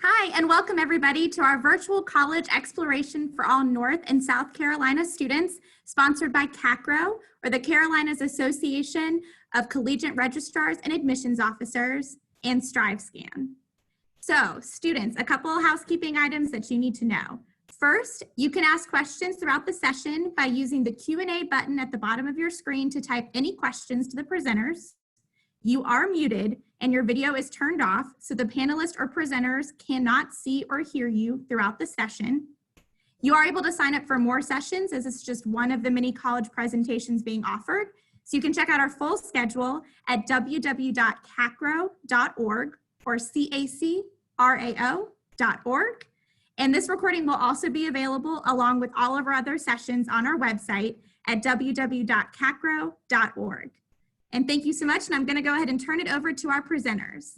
Hi, and welcome everybody to our virtual college exploration for all North and South Carolina students, sponsored by CACRAO, or the Carolinas Association of Collegiate Registrars and Admissions Officers, and StriveScan. So, students, a couple of housekeeping items that you need to know. First, you can ask questions throughout the session by using the Q&A button at the bottom of your screen to type any questions to the presenters. You are muted and your video is turned off, so the panelists or presenters cannot see or hear you throughout the session. You are able to sign up for more sessions, as it's just one of the many college presentations being offered. So you can check out our full schedule at www.cacrao.org or CACRAO.org. And this recording will also be available along with all of our other sessions on our website at www.cacrao.org. And thank you so much, and I'm going to go ahead and turn it over to our presenters.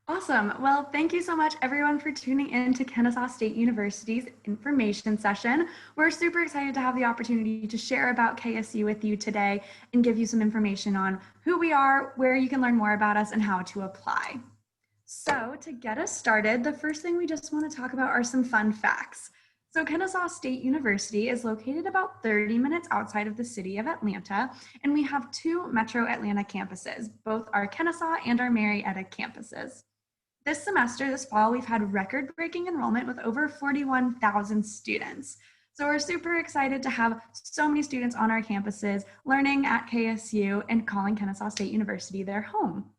Awesome. Well, thank you so much everyone for tuning in to Kennesaw State University's information session. We're super excited to have the opportunity to share about KSU with you today and give you some information on who we are, where you can learn more about us, and how to apply. So to get us started, the first thing we just want to talk about are some fun facts. So Kennesaw State University is located about 30 minutes outside of the city of Atlanta, and we have two Metro Atlanta campuses, both our Kennesaw and our Marietta campuses. This semester, this fall, we've had record-breaking enrollment with over 41,000 students. So we're super excited to have so many students on our campuses learning at KSU and calling Kennesaw State University their home.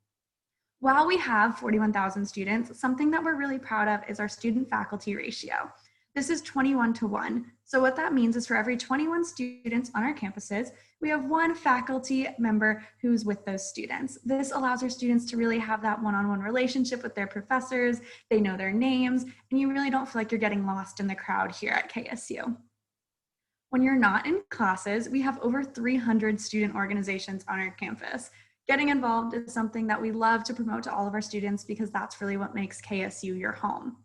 While we have 41,000 students, something that we're really proud of is our student-faculty ratio. This is 21-to-1. So what that means is for every 21 students on our campuses, we have one faculty member who's with those students. This allows our students to really have that one-on-one relationship with their professors. They know their names, and you really don't feel like you're getting lost in the crowd here at KSU. When you're not in classes, we have over 300 student organizations on our campus. Getting involved is something that we love to promote to all of our students because that's really what makes KSU your home.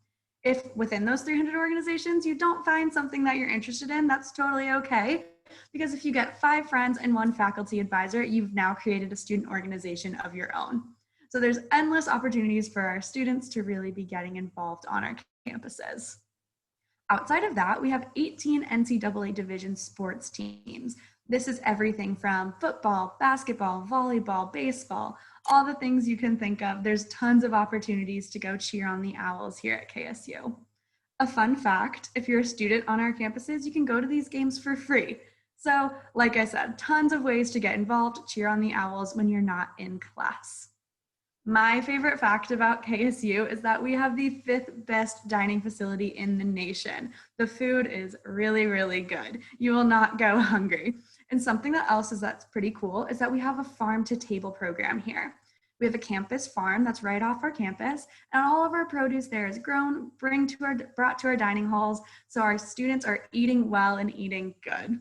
If within those 300 organizations you don't find something that you're interested in, that's totally okay. Because if you get 5 friends and 1 faculty advisor, you've now created a student organization of your own. So there's endless opportunities for our students to really be getting involved on our campuses. Outside of that, we have 18 NCAA Division sports teams. This is everything from football, basketball, volleyball, baseball, all the things you can think of. There's tons of opportunities to go cheer on the Owls here at KSU. A fun fact, if you're a student on our campuses, you can go to these games for free. So, like I said, tons of ways to get involved, cheer on the Owls when you're not in class. My favorite fact about KSU is that we have the 5th best dining facility in the nation. The food is really, really good. You will not go hungry. And something that's pretty cool is that we have a farm to table program here. We have a campus farm that's right off our campus, and all of our produce there is grown, brought to our dining halls, so our students are eating well and eating good.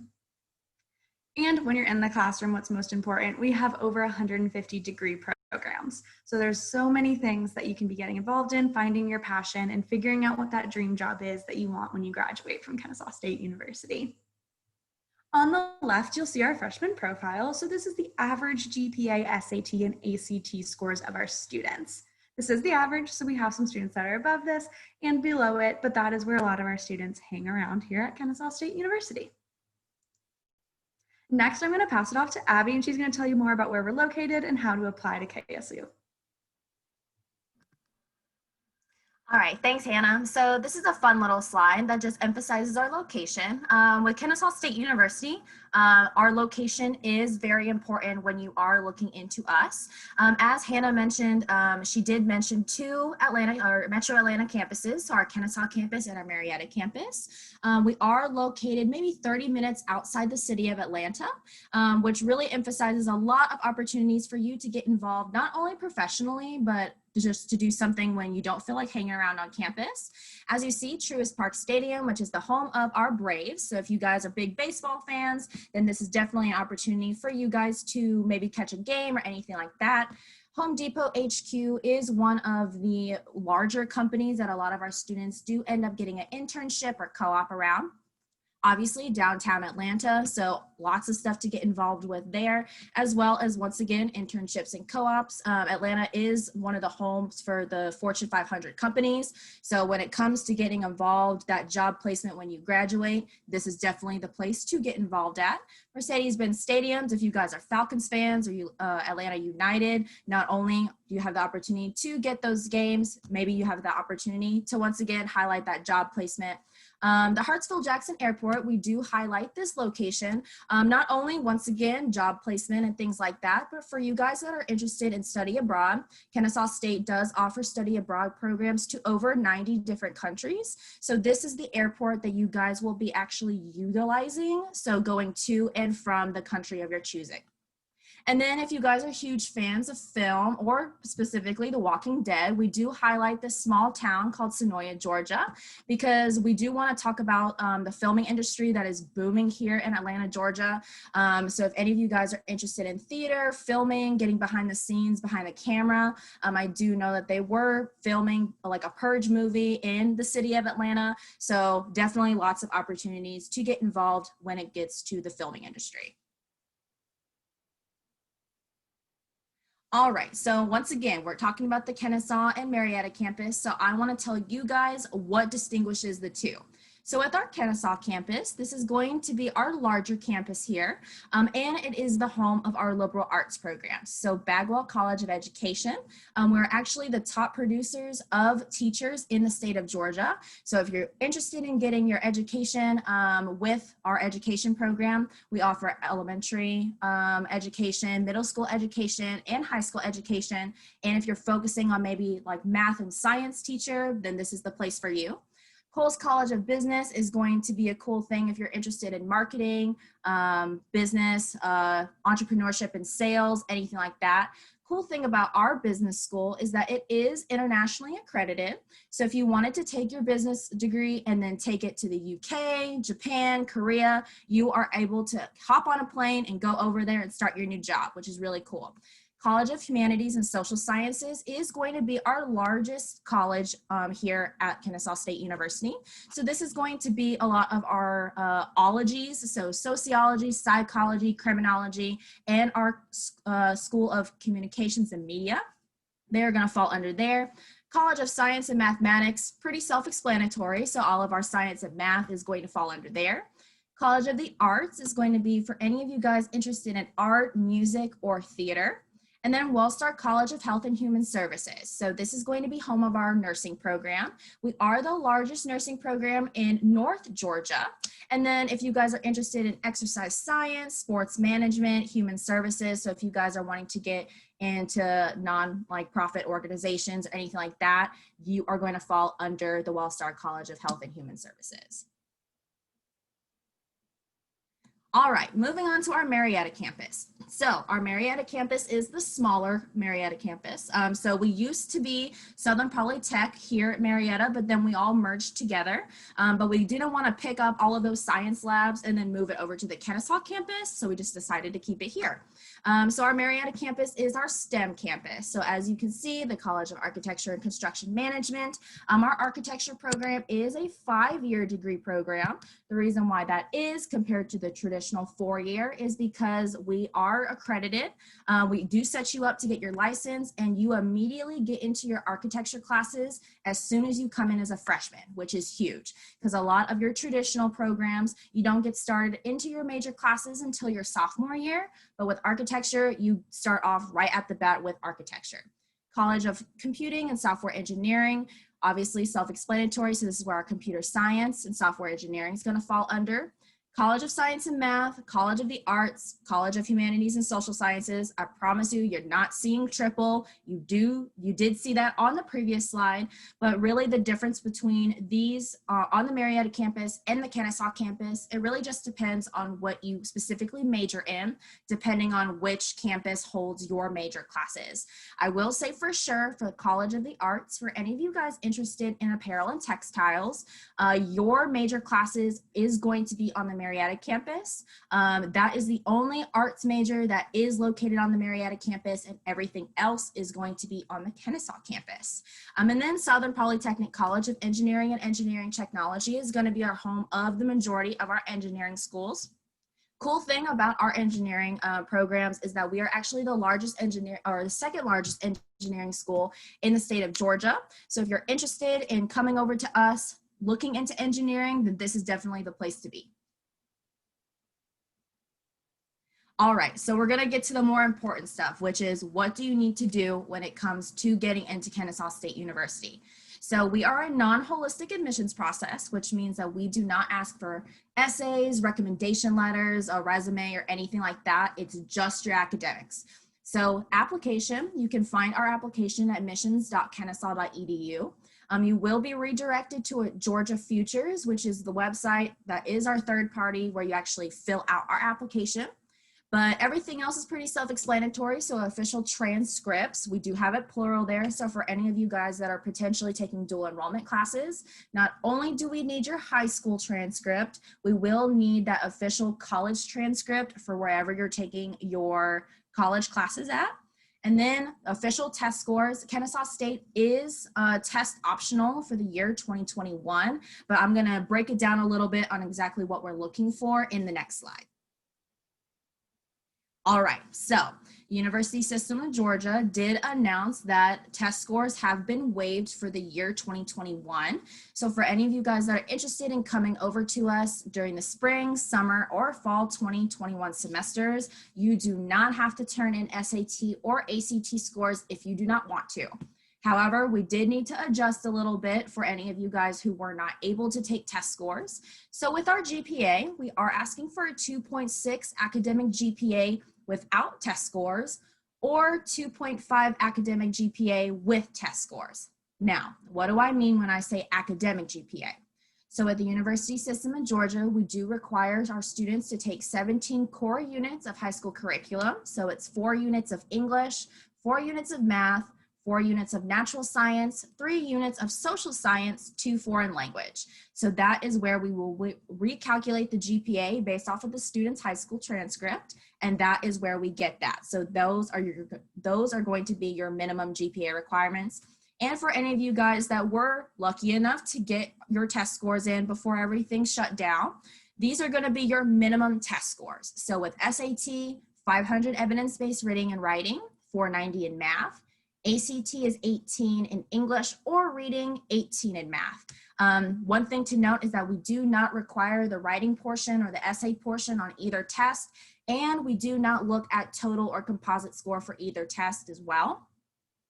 And when you're in the classroom, what's most important, we have over 150 degree programs. So there's so many things that you can be getting involved in, finding your passion, and figuring out what that dream job is that you want when you graduate from Kennesaw State University. On the left, you'll see our freshman profile. So this is the average GPA, SAT, and ACT scores of our students. This is the average, so we have some students that are above this and below it, but that is where a lot of our students hang around here at Kennesaw State University. Next, I'm going to pass it off to Abby, and she's going to tell you more about where we're located and how to apply to KSU. All right, thanks, Hannah. So this is a fun little slide that just emphasizes our location. With Kennesaw State University, our location is very important when you are looking into us. As Hannah mentioned, she did mention 2 Metro Atlanta campuses, so our Kennesaw campus and our Marietta campus. We are located maybe 30 minutes outside the city of Atlanta, which really emphasizes a lot of opportunities for you to get involved, not only professionally, but just to do something when you don't feel like hanging around on campus. As you see, Truist Park Stadium, which is the home of our Braves. So if you guys are big baseball fans, then this is definitely an opportunity for you guys to maybe catch a game or anything like that. Home Depot HQ is one of the larger companies that a lot of our students do end up getting an internship or co-op around. Obviously downtown Atlanta, so lots of stuff to get involved with there, as well as, once again, internships and co-ops. Atlanta is one of the homes for the Fortune 500 companies. So when it comes to getting involved, that job placement when you graduate, this is definitely the place to get involved at. Mercedes-Benz Stadiums, if you guys are Falcons fans or you Atlanta United, not only do you have the opportunity to get those games, maybe you have the opportunity to once again highlight that job placement. The Hartsfield-Jackson Airport, we do highlight this location, not only, once again, job placement and things like that, but for you guys that are interested in study abroad, Kennesaw State does offer study abroad programs to over 90 different countries. So this is the airport that you guys will be actually utilizing, so going to and from the country of your choosing. And then if you guys are huge fans of film, or specifically The Walking Dead, we do highlight this small town called Sonoya, Georgia, because we do want to talk about the filming industry that is booming here in Atlanta, Georgia. So if any of you guys are interested in theater, filming, getting behind the scenes, behind the camera, I do know that they were filming like a Purge movie in the city of Atlanta. So definitely lots of opportunities to get involved when it gets to the filming industry. All right, so once again, we're talking about the Kennesaw and Marietta campus. So I want to tell you guys what distinguishes the two. So with our Kennesaw campus, this is going to be our larger campus here, and it is the home of our liberal arts programs. So Bagwell College of Education, we're actually the top producers of teachers in the state of Georgia. So if you're interested in getting your education with our education program, we offer elementary education, middle school education, and high school education. And if you're focusing on maybe like math and science teacher, then this is the place for you. Coles College of Business is going to be a cool thing if you're interested in marketing, business, entrepreneurship and sales, anything like that. Cool thing about our business school is that it is internationally accredited. So if you wanted to take your business degree and then take it to the UK, Japan, Korea, you are able to hop on a plane and go over there and start your new job, which is really cool. College of Humanities and Social Sciences is going to be our largest college here at Kennesaw State University. So this is going to be a lot of our ologies, so sociology, psychology, criminology, and our School of Communications and Media. They're going to fall under there. College of Science and Mathematics, pretty self-explanatory, so all of our science and math is going to fall under there. College of the Arts is going to be for any of you guys interested in art, music, or theater. And then Wellstar College of Health and Human Services. So this is going to be home of our nursing program. We are the largest nursing program in North Georgia. And then if you guys are interested in exercise science, sports management, human services, so if you guys are wanting to get into non-profit organizations or anything like that, you are going to fall under the Wellstar College of Health and Human Services. All right, moving on to our Marietta campus. So our Marietta campus is the smaller Marietta campus. So we used to be Southern Polytech here at Marietta, but then we all merged together. But we didn't want to pick up all of those science labs and then move it over to the Kennesaw campus. So we just decided to keep it here. So our Marietta campus is our STEM campus. So as you can see, the College of Architecture and Construction Management, our architecture program is a 5-year degree program. The reason why that is compared to the traditional 4-year is because we are accredited. We do set you up to get your license, and you immediately get into your architecture classes as soon as you come in as a freshman, which is huge because a lot of your traditional programs, you don't get started into your major classes until your sophomore year, but with architecture, you start off right at the bat with architecture. College of Computing and Software Engineering, obviously self-explanatory, so this is where our computer science and software engineering is going to fall under. College of Science and Math, College of the Arts, College of Humanities and Social Sciences. I promise you, you're not seeing triple. You did see that on the previous slide, but really the difference between these on the Marietta campus and the Kennesaw campus, it really just depends on what you specifically major in, depending on which campus holds your major classes. I will say for sure for the College of the Arts, for any of you guys interested in apparel and textiles, your major classes is going to be on the Marietta Campus. That is the only arts major that is located on the Marietta Campus, and everything else is going to be on the Kennesaw Campus. And then Southern Polytechnic College of Engineering and Engineering Technology is going to be our home of the majority of our engineering schools. Cool thing about our engineering programs is that we are actually the largest the second largest engineering school in the state of Georgia. So if you're interested in coming over to us, looking into engineering, then this is definitely the place to be. All right, so we're gonna get to the more important stuff, which is what do you need to do when it comes to getting into Kennesaw State University? So we are a non-holistic admissions process, which means that we do not ask for essays, recommendation letters, a resume, or anything like that. It's just your academics. So application, you can find our application at admissions.kennesaw.edu. You will be redirected to a Georgia Futures, which is the website that is our third party where you actually fill out our application. But everything else is pretty self-explanatory. So official transcripts, we do have it plural there. So for any of you guys that are potentially taking dual enrollment classes, not only do we need your high school transcript, we will need that official college transcript for wherever you're taking your college classes at. And then official test scores. Kennesaw State is test optional for the year 2021, but I'm gonna break it down a little bit on exactly what we're looking for in the next slide. All right, so University System of Georgia did announce that test scores have been waived for the year 2021. So for any of you guys that are interested in coming over to us during the spring, summer, or fall 2021 semesters, you do not have to turn in SAT or ACT scores if you do not want to. However, we did need to adjust a little bit for any of you guys who were not able to take test scores. So with our GPA, we are asking for a 2.6 academic GPA without test scores or 2.5 academic GPA with test scores. Now, what do I mean when I say academic GPA? So at the University System of Georgia, we do require our students to take 17 core units of high school curriculum. So it's 4 units of English, 4 units of math, 4 units of natural science, 3 units of social science, 2 foreign language. So that is where we will recalculate the GPA based off of the student's high school transcript, and that is where we get that. So those are going to be your minimum GPA requirements. And for any of you guys that were lucky enough to get your test scores in before everything shut down, these are going to be your minimum test scores. So with SAT, 500 evidence-based reading and writing, 490 in math. ACT is 18 in English or reading, 18 in math. One thing to note is that we do not require the writing portion or the essay portion on either test, and we do not look at total or composite score for either test as well.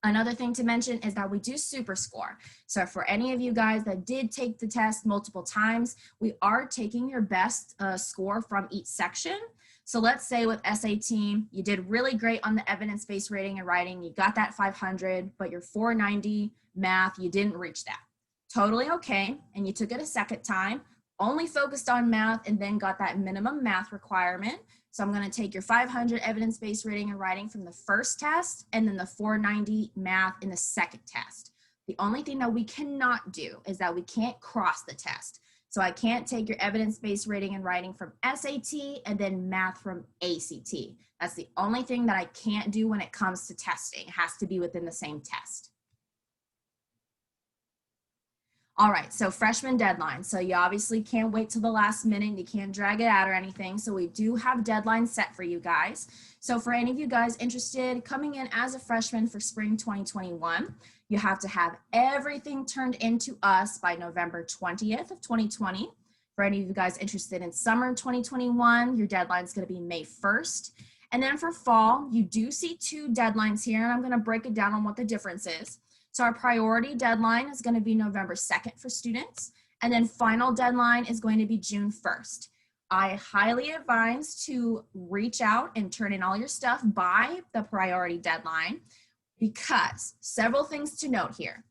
Another thing to mention is that we do super score. So for any of you guys that did take the test multiple times, we are taking your best score from each section. So let's say with SAT, you did really great on the evidence-based reading and writing, you got that 500, but your 490 math, you didn't reach that. Totally okay, and you took it a second time, only focused on math and then got that minimum math requirement. So I'm gonna take your 500 evidence-based reading and writing from the first test and then the 490 math in the second test. The only thing that we cannot do is that we can't cross the test. So I can't take your evidence-based reading and writing from SAT and then math from ACT. That's the only thing that I can't do when it comes to testing. It has to be within the same test. All right, so freshman deadline. So you obviously can't wait till the last minute. You can't drag it out or anything. So we do have deadlines set for you guys. So for any of you guys interested coming in as a freshman for spring 2021, you have to have everything turned into us by November 20th of 2020. For any of you guys interested in summer 2021, your deadline is going to be May 1st. And then for fall, you do see 2 deadlines here, and I'm going to break it down on what the difference is. So our priority deadline is going to be November 2nd for students, and then final deadline is going to be June 1st. I highly advise to reach out and turn in all your stuff by the priority deadline, because several things to note here.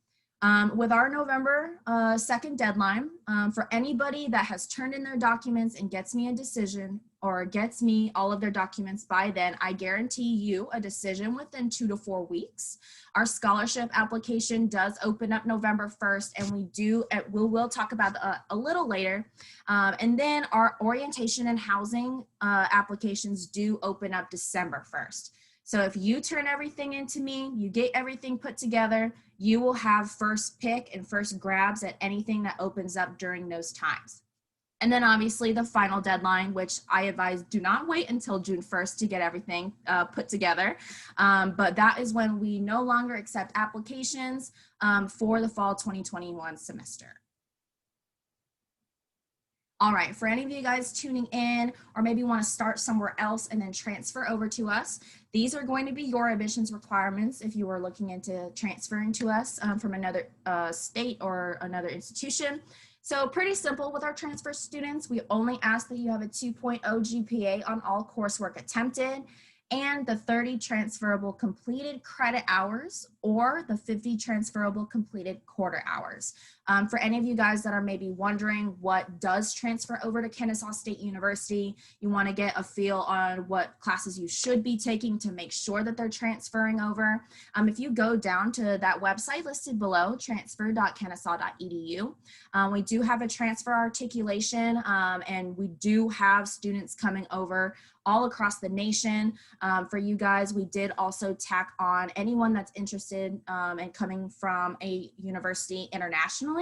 With our November 2nd deadline, for anybody that has turned in their documents and gets me a decision or gets me all of their documents by then, I guarantee you a decision within 2 to 4 weeks. Our scholarship application does open up November 1st, and we'll talk about a little later. And then our orientation and housing applications do open up December 1st. So if you turn everything into me, you get everything put together, you will have first pick and first grabs at anything that opens up during those times. And then obviously the final deadline, which I advise do not wait until June 1st to get everything put together. But that is when we no longer accept applications for the fall 2021 semester. All right, for any of you guys tuning in or maybe want to start somewhere else and then transfer over to us, these are going to be your admissions requirements if you are looking into transferring to us from another state or another institution. So pretty simple with our transfer students. We only ask that you have a 2.0 GPA on all coursework attempted and the 30 transferable completed credit hours or the 50 transferable completed quarter hours. For any of you guys that are maybe wondering what does transfer over to Kennesaw State University, you want to get a feel on what classes you should be taking to make sure that they're transferring over. If you go down to that website listed below, transfer.kennesaw.edu, we do have a transfer articulation and we do have students coming over all across the nation. For you guys, we did also tack on anyone that's interested in coming from a university internationally.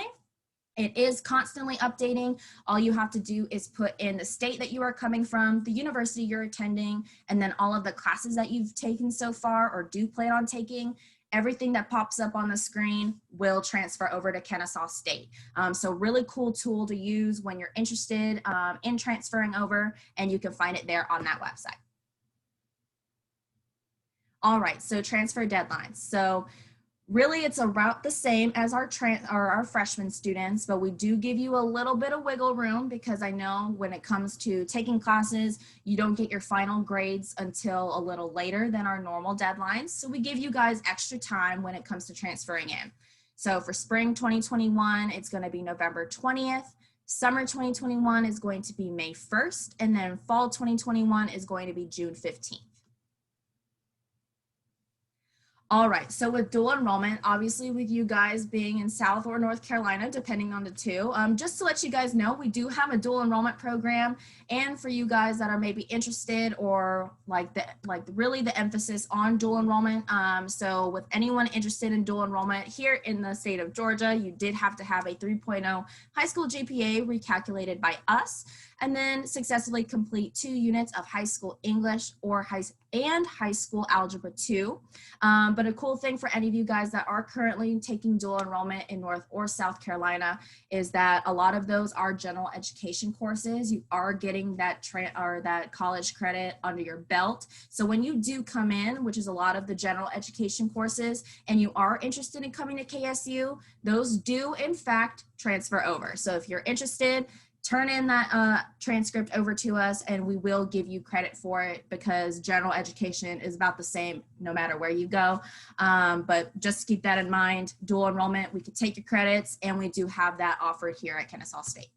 It is constantly updating. All you have to do is put in the state that you are coming from, the university you're attending, and then all of the classes that you've taken so far or do plan on taking. Everything that pops up on the screen will transfer over to Kennesaw State. So really cool tool to use when you're interested in transferring over, and you can find it there on that website. All right, so transfer deadlines. So really it's about the same as our freshman students, but we do give you a little bit of wiggle room because I know when it comes to taking classes, you don't get your final grades until a little later than our normal deadlines. So we give you guys extra time when it comes to transferring in. So for spring 2021, it's going to be November 20th. Summer 2021 is going to be May 1st, and then fall 2021 is going to be June 15th. All right, so with dual enrollment, obviously with you guys being in South or North Carolina, depending on the two, just to let you guys know, we do have a dual enrollment program. And for you guys that are maybe interested or really the emphasis on dual enrollment. So with anyone interested in dual enrollment here in the state of Georgia, you did have to have a 3.0 high school GPA recalculated by us, and then successfully complete 2 units of high school English or high school Algebra 2. But a cool thing for any of you guys that are currently taking dual enrollment in North or South Carolina is that a lot of those are general education courses. You are getting that college credit under your belt. So when you do come in, which is a lot of the general education courses, and you are interested in coming to KSU, those do in fact transfer over. So if you're interested, turn in that transcript over to us and we will give you credit for it because general education is about the same no matter where you go. But just keep that in mind, dual enrollment, we could take your credits and we do have that offered here at Kennesaw State.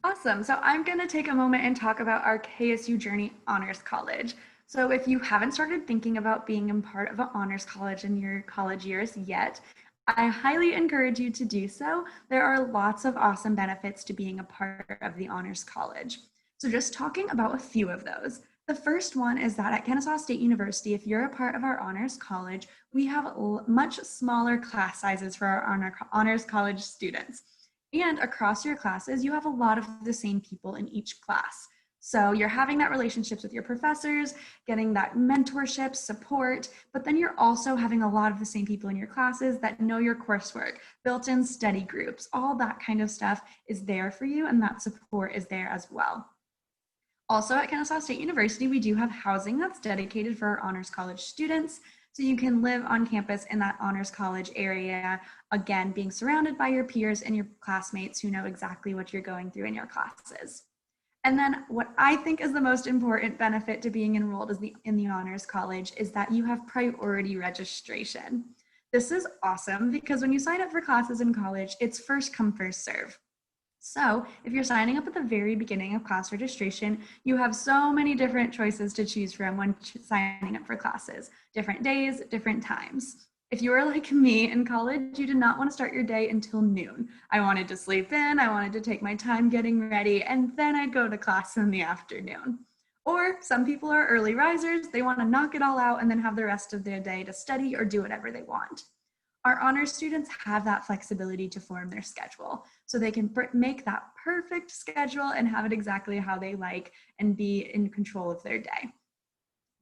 Awesome, so I'm gonna take a moment and talk about our KSU Journey Honors College. So if you haven't started thinking about being a part of an honors college in your college years yet, I highly encourage you to do so. There are lots of awesome benefits to being a part of the Honors College. So just talking about a few of those. The first one is that at Kennesaw State University, if you're a part of our Honors College, we have much smaller class sizes for our Honors College students. And across your classes, you have a lot of the same people in each class. So you're having that relationships with your professors, getting that mentorship, support, but then you're also having a lot of the same people in your classes that know your coursework, built-in study groups, all that kind of stuff is there for you, and that support is there as well. Also at Kennesaw State University, we do have housing that's dedicated for our Honors College students, so you can live on campus in that Honors College area, again, being surrounded by your peers and your classmates who know exactly what you're going through in your classes. And then what I think is the most important benefit to being enrolled in the Honors College is that you have priority registration. This is awesome because when you sign up for classes in college, it's first come, first serve. So if you're signing up at the very beginning of class registration, you have so many different choices to choose from when signing up for classes, different days, different times. If you were like me in college, you did not want to start your day until noon. I wanted to sleep in, I wanted to take my time getting ready, and then I'd go to class in the afternoon. Or some people are early risers, they want to knock it all out and then have the rest of their day to study or do whatever they want. Our honors students have that flexibility to form their schedule, so they can make that perfect schedule and have it exactly how they like and be in control of their day.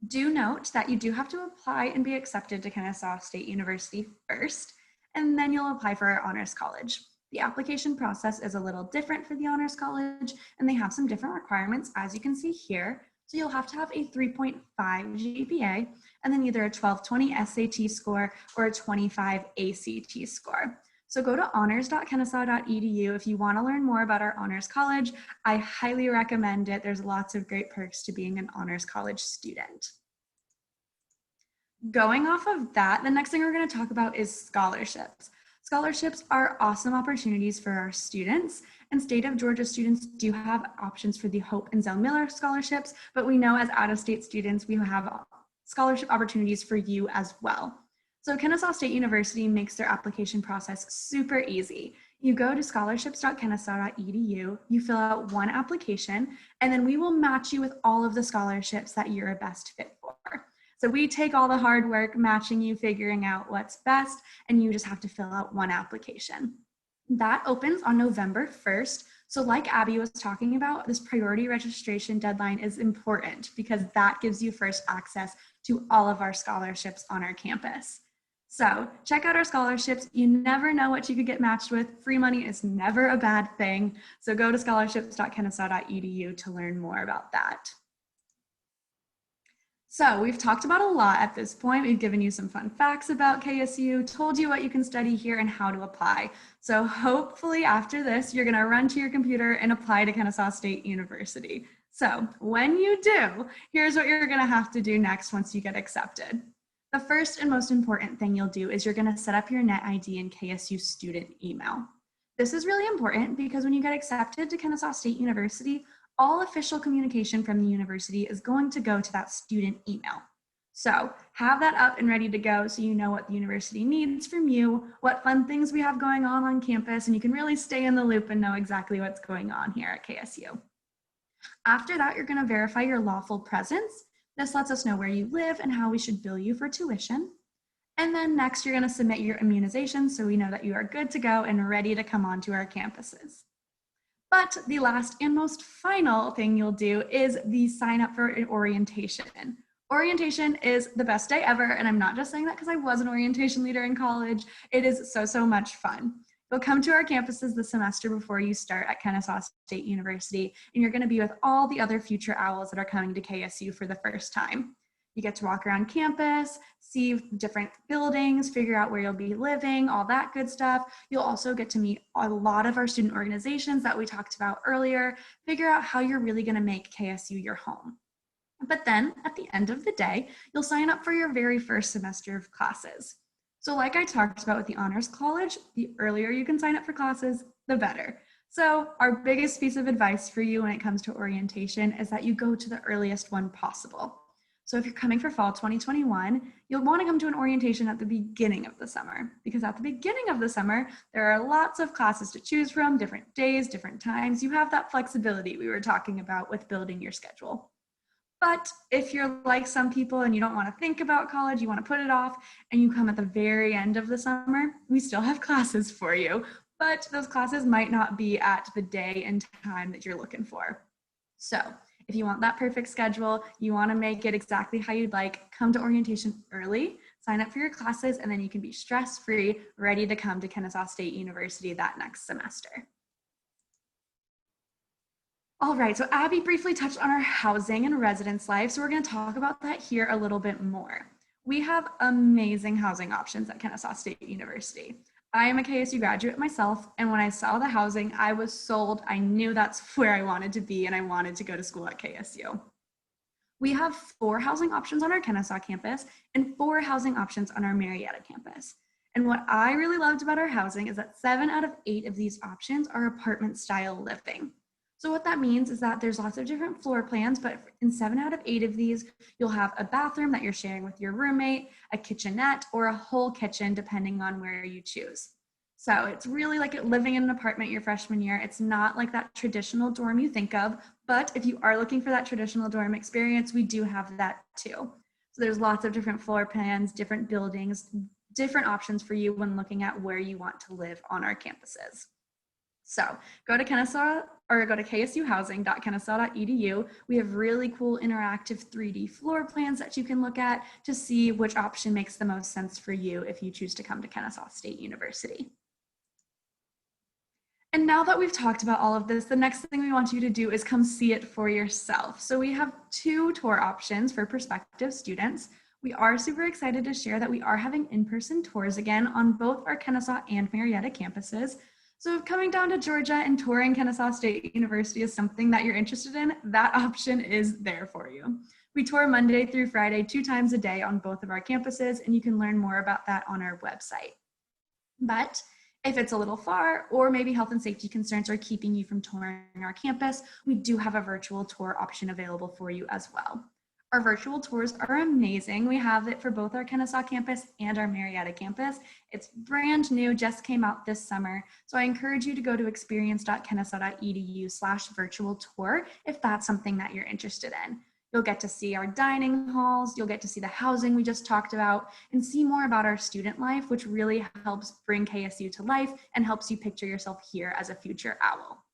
Do note that you do have to apply and be accepted to Kennesaw State University first, and then you'll apply for our Honors College. The application process is a little different for the Honors College, and they have some different requirements, as you can see here. So you'll have to have a 3.5 GPA, and then either a 1220 SAT score or a 25 ACT score. So go to honors.kennesaw.edu if you want to learn more about our Honors College. I highly recommend it. There's lots of great perks to being an Honors College student. Going off of that, the next thing we're going to talk about is scholarships. Scholarships are awesome opportunities for our students, and State of Georgia students do have options for the Hope and Zell Miller scholarships, but we know as out-of-state students, we have scholarship opportunities for you as well. So Kennesaw State University makes their application process super easy. You go to scholarships.kennesaw.edu, you fill out one application, and then we will match you with all of the scholarships that you're a best fit for. So we take all the hard work matching you, figuring out what's best, and you just have to fill out one application. That opens on November 1st. So like Abby was talking about, this priority registration deadline is important because that gives you first access to all of our scholarships on our campus. So check out our scholarships. You never know what you could get matched with. Free money is never a bad thing. So go to scholarships.kennesaw.edu to learn more about that. So we've talked about a lot at this point. We've given you some fun facts about KSU, told you what you can study here and how to apply. So hopefully after this, you're gonna run to your computer and apply to Kennesaw State University. So when you do, here's what you're gonna have to do next once you get accepted. The first and most important thing you'll do is you're gonna set up your net ID and KSU student email. This is really important because when you get accepted to Kennesaw State University, all official communication from the university is going to go to that student email. So have that up and ready to go so you know what the university needs from you, what fun things we have going on campus, and you can really stay in the loop and know exactly what's going on here at KSU. After that, you're gonna verify your lawful presence. This lets us know where you live and how we should bill you for tuition. And then next, you're gonna submit your immunizations so we know that you are good to go and ready to come onto our campuses. But the last and most final thing you'll do is the sign up for an orientation. Orientation is the best day ever, and I'm not just saying that because I was an orientation leader in college. It is so much fun. You'll come to our campuses the semester before you start at Kennesaw State University, and you're gonna be with all the other future owls that are coming to KSU for the first time. You get to walk around campus, see different buildings, figure out where you'll be living, all that good stuff. You'll also get to meet a lot of our student organizations that we talked about earlier, figure out how you're really gonna make KSU your home. But then at the end of the day, you'll sign up for your very first semester of classes. So like I talked about with the Honors College, the earlier you can sign up for classes, the better. So our biggest piece of advice for you when it comes to orientation is that you go to the earliest one possible. So if you're coming for fall 2021, you'll want to come to an orientation at the beginning of the summer, because at the beginning of the summer, there are lots of classes to choose from, different days, different times. You have that flexibility we were talking about with building your schedule. But if you're like some people and you don't want to think about college, you want to put it off, and you come at the very end of the summer, we still have classes for you, but those classes might not be at the day and time that you're looking for. So if you want that perfect schedule, you want to make it exactly how you'd like, come to orientation early, sign up for your classes, and then you can be stress-free, ready to come to Kennesaw State University that next semester. All right, so Abby briefly touched on our housing and residence life, so we're going to talk about that here a little bit more. We have amazing housing options at Kennesaw State University. I am a KSU graduate myself, and when I saw the housing, I was sold. I knew that's where I wanted to be, and I wanted to go to school at KSU. We have 4 housing options on our Kennesaw campus and 4 housing options on our Marietta campus. And what I really loved about our housing is that 7 out of 8 of these options are apartment style living. So what that means is that there's lots of different floor plans, but in 7 out of 8 of these, you'll have a bathroom that you're sharing with your roommate, a kitchenette, or a whole kitchen, depending on where you choose. So it's really like living in an apartment your freshman year. It's not like that traditional dorm you think of, but if you are looking for that traditional dorm experience, we do have that too. So there's lots of different floor plans, different buildings, different options for you when looking at where you want to live on our campuses. So go to Kennesaw or go to ksuhousing.kennesaw.edu. We have really cool interactive 3D floor plans that you can look at to see which option makes the most sense for you if you choose to come to Kennesaw State University. And now that we've talked about all of this, the next thing we want you to do is come see it for yourself. So we have 2 tour options for prospective students. We are super excited to share that we are having in-person tours again on both our Kennesaw and Marietta campuses. So if coming down to Georgia and touring Kennesaw State University is something that you're interested in, that option is there for you. We tour Monday through Friday 2 times a day on both of our campuses, and you can learn more about that on our website. But if it's a little far, or maybe health and safety concerns are keeping you from touring our campus, we do have a virtual tour option available for you as well. Our virtual tours are amazing. We have it for both our Kennesaw campus and our Marietta campus. It's brand new, just came out this summer. So I encourage you to go to experience.kennesaw.edu/virtual tour if that's something that you're interested in. You'll get to see our dining halls, you'll get to see the housing we just talked about, and see more about our student life, which really helps bring KSU to life and helps you picture yourself here as a future owl.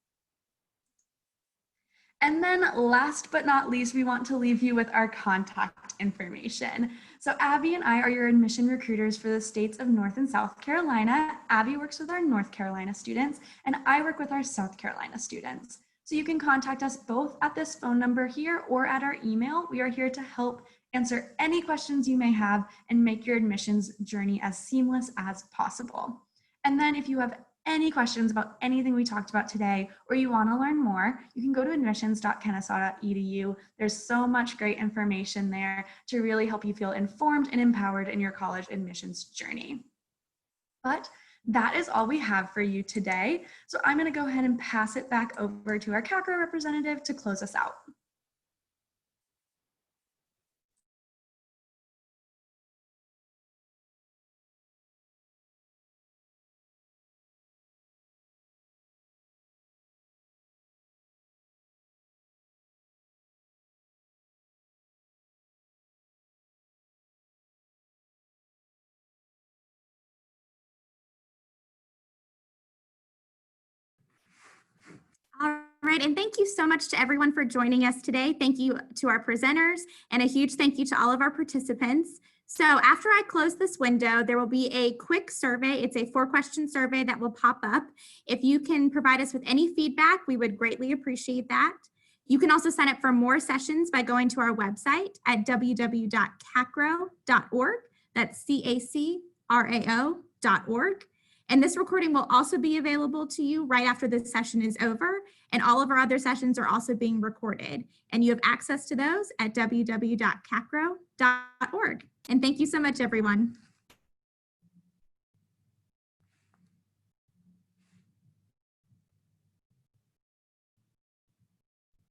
And then last but not least, we want to leave you with our contact information. So Abby and I are your admission recruiters for the states of North and South Carolina. Abby works with our North Carolina students, and I work with our South Carolina students. So you can contact us both at this phone number here or at our email. We are here to help answer any questions you may have and make your admissions journey as seamless as possible. And then if you have any questions about anything we talked about today, or you want to learn more, you can go to admissions.kennesaw.edu. There's so much great information there to really help you feel informed and empowered in your college admissions journey. But that is all we have for you today. So I'm going to go ahead and pass it back over to our CACRAO representative to close us out. All right, and thank you so much to everyone for joining us today. Thank you to our presenters, and a huge thank you to all of our participants. So after I close this window, there will be a quick survey. It's a 4-question survey that will pop up. If you can provide us with any feedback, we would greatly appreciate that. You can also sign up for more sessions by going to our website at www.cacrao.org. That's CACRAO.org. And this recording will also be available to you right after this session is over. And all of our other sessions are also being recorded. And you have access to those at www.cacrao.org. And thank you so much, everyone.